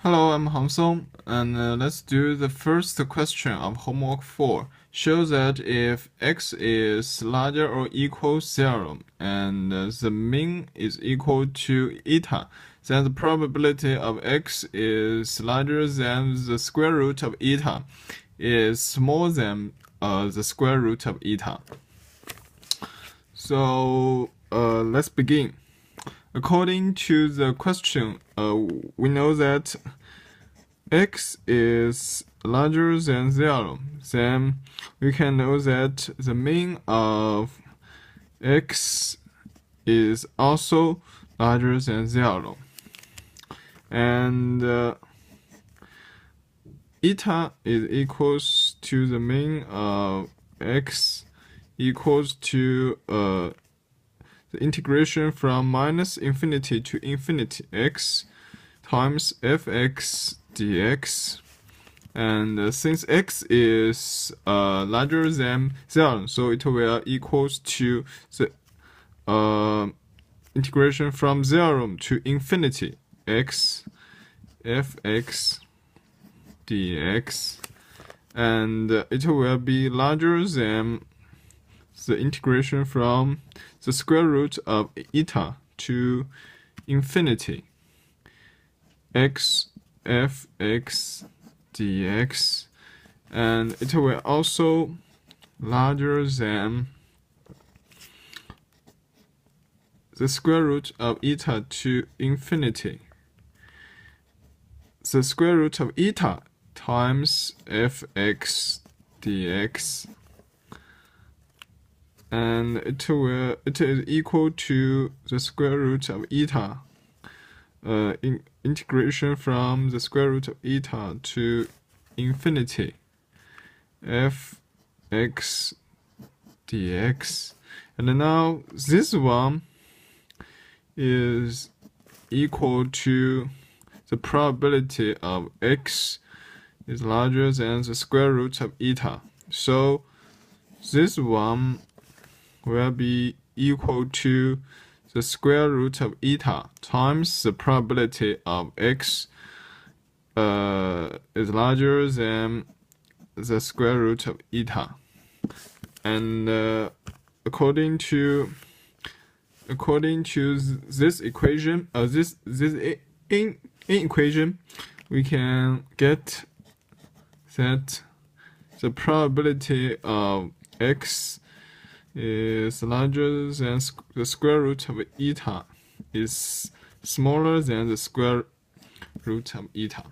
Hello, I'm Han Song, and let's do the first question of homework 4. Show that if x is larger or equal 0 and the mean is equal to eta, then the probability of x is larger than the square root of eta is smaller than the square root of eta. So let's begin. According to the question, we know that x is larger than 0. Then we can know that the mean of x is also larger than 0. And eta is equals to the mean of x equals to the integration from minus infinity to infinity x times fx dx. And since x is larger than 0, so it will equals to the integration from 0 to infinity x fx dx, and it will be larger than the integration from the square root of eta to infinity x fx dx, and it will also larger than the square root of eta to infinity the square root of eta times fx dx, and it is equal to the square root of eta integration from the square root of eta to infinity fx dx. And now this one is equal to the probability of x is larger than the square root of eta. So this one will be equal to the square root of eta times the probability of x is larger than the square root of eta. And according to this equation, in equation, we can get that the probability of x is larger than the square root of eta is smaller than the square root of eta.